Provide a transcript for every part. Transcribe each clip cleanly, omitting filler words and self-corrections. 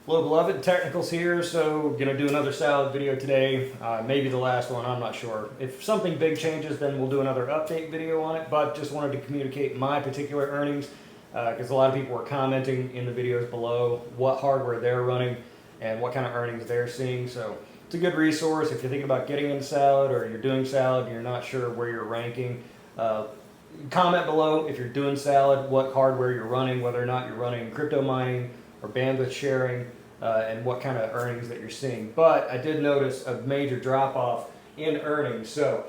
Hello beloved, Technicals here. So gonna do another salad video today, maybe the last one, I'm not sure. If something big changes, then we'll do another update video on it, but just wanted to communicate my particular earnings because a lot of people were commenting in the videos below what hardware they're running and what kind of earnings they're seeing. So it's a good resource if you're thinking about getting into salad or you're doing salad and you're not sure where you're ranking. Comment below if you're doing salad, what hardware you're running, whether or not you're running crypto mining or bandwidth sharing, and what kind of earnings that you're seeing. But I did notice a major drop off in earnings. So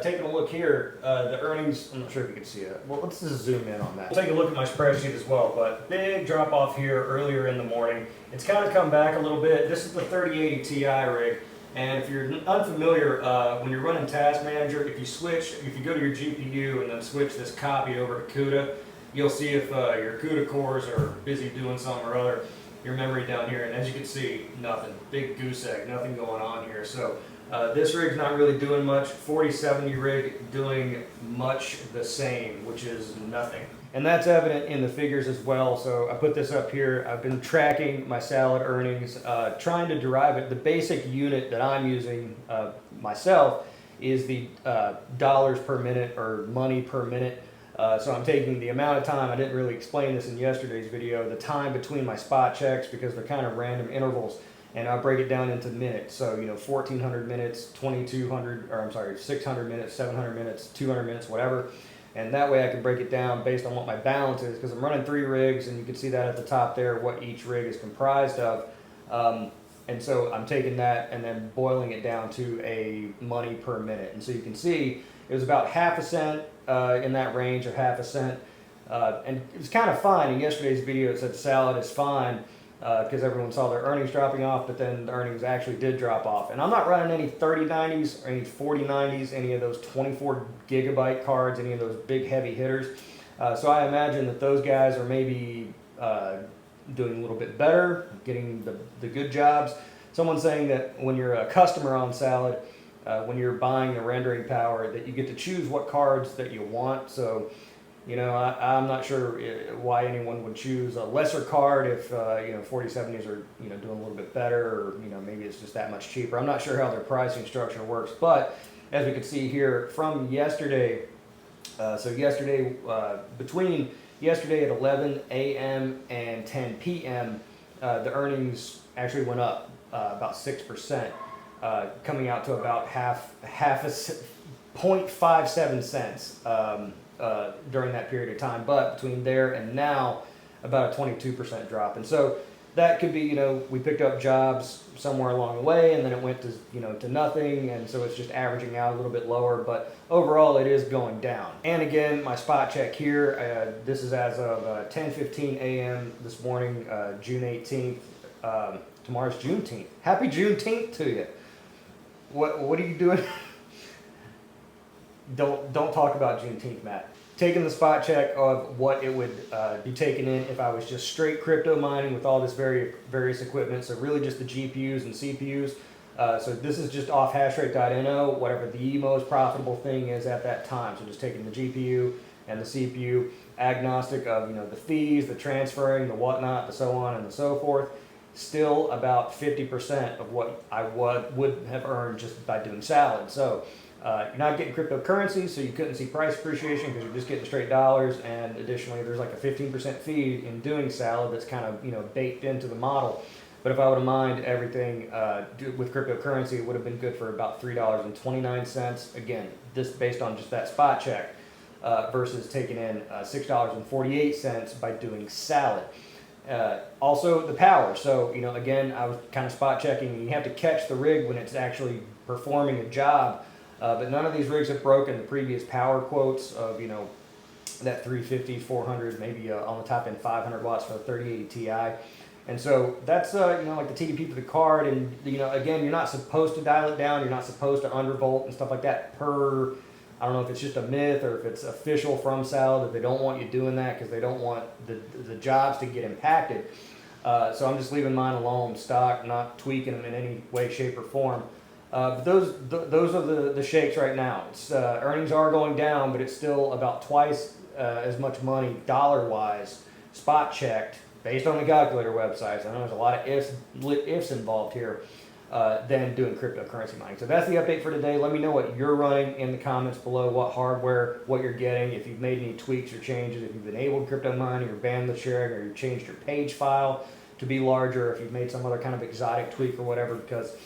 taking a look here, the earnings, I'm not sure if you can see it. Well, let's just zoom in on that. We'll take a look at my spreadsheet as well, but big drop off here earlier in the morning. It's kind of come back a little bit. This is the 3080 Ti rig. And if you're unfamiliar, when you're running Task Manager, if you go to your GPU and then switch this copy over to CUDA, you'll see if your CUDA cores are busy doing something or other. Your memory down here, and as you can see, nothing. Big goose egg, nothing going on here. So this rig's not really doing much. 4070 rig doing much the same, which is nothing. And that's evident in the figures as well. So I put this up here. I've been tracking my salad earnings, trying to derive it. The basic unit that I'm using myself is the dollars per minute or money per minute. So I'm taking the amount of time, I didn't really explain this in yesterday's video, the time between my spot checks because they're kind of random intervals, and I'll break it down into minutes. So, 1400 minutes, 2200, or I'm sorry, 600 minutes, 700 minutes, 200 minutes, whatever. And that way I can break it down based on what my balance is, because I'm running 3 rigs, and you can see that at the top there, what each rig is comprised of. And so I'm taking that and then boiling it down to a money per minute. And so you can see it was about half a cent in that range, or half a cent. And it was kind of fine. In yesterday's video it said salad is fine because everyone saw their earnings dropping off, but then the earnings actually did drop off. And I'm not running any 3090s or any 4090s, any of those 24 gigabyte cards, any of those big heavy hitters. So I imagine that those guys are maybe doing a little bit better, getting the good jobs. Someone's saying that when you're a customer on salad, when you're buying the rendering power, that you get to choose what cards that you want. So, I'm not sure why anyone would choose a lesser card if 4070s are doing a little bit better, or maybe it's just that much cheaper. I'm not sure how their pricing structure works, but as we can see here from yesterday, between yesterday at 11 a.m. and 10 p.m., the earnings actually went up about 6%. Coming out to about half a 0.57 cents during that period of time. But between there and now, about a 22% drop. And so that could be, we picked up jobs somewhere along the way, and then it went to, to nothing. And so it's just averaging out a little bit lower. But overall, it is going down. And again, my spot check here, this is as of 10:15 a.m. this morning, June 18th. Tomorrow's Juneteenth. Happy Juneteenth to you. What are you doing? Don't talk about Juneteenth, Matt. Taking the spot check of what it would be taken in if I was just straight crypto mining with all this various equipment. So really just the GPUs and CPUs. So this is just off hashrate.no, whatever the most profitable thing is at that time. So just taking the GPU and the CPU, agnostic of the fees, the transferring, the whatnot, the so on and the so forth. Still about 50% of what I would have earned just by doing salad. So you're not getting cryptocurrency, so you couldn't see price appreciation because you're just getting straight dollars. And additionally, there's like a 15% fee in doing salad that's kind of baked into the model. But if I would have mined everything with cryptocurrency, it would have been good for about $3.29. Again, this based on just that spot check versus taking in $6.48 by doing salad. Also the power. So, again, I was kind of spot checking, and you have to catch the rig when it's actually performing a job. But none of these rigs have broken the previous power quotes of, that 350, 400, maybe on the top end 500 watts for the 3080 Ti. And so that's, like the TDP for the card. And, again, you're not supposed to dial it down. You're not supposed to undervolt and stuff like that I don't know if it's just a myth or if it's official from Salad that they don't want you doing that because they don't want the jobs to get impacted. So I'm just leaving mine alone, stock, not tweaking them in any way, shape, or form. But those are the shakes right now. Earnings are going down, but it's still about twice as much money dollar-wise spot checked based on the calculator websites, I know there's a lot of ifs involved here, than doing cryptocurrency mining. So that's the update for today. Let me know what you're running in the comments below, what hardware, what you're getting, if you've made any tweaks or changes, if you've enabled crypto mining or banned the sharing, or you've changed your page file to be larger, if you've made some other kind of exotic tweak or whatever, because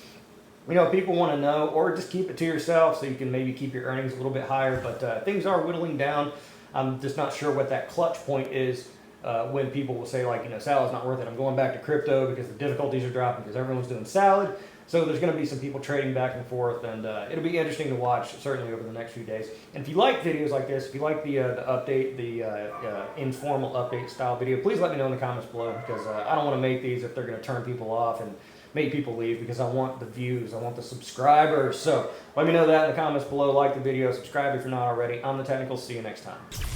people want to know, or just keep it to yourself so you can maybe keep your earnings a little bit higher. But things are whittling down. I'm just not sure what that clutch point is when people will say, like, salad's not worth it. I'm going back to crypto because the difficulties are dropping because everyone's doing salad. So there's going to be some people trading back and forth, and it'll be interesting to watch, certainly over the next few days. And if you like videos like this, if you like the update, the informal update style video, please let me know in the comments below, because I don't want to make these if they're going to turn people off and make people leave, because I want the views, I want the subscribers. So let me know that in the comments below. Like the video, subscribe if you're not already. I'm The Technicals. See you next time.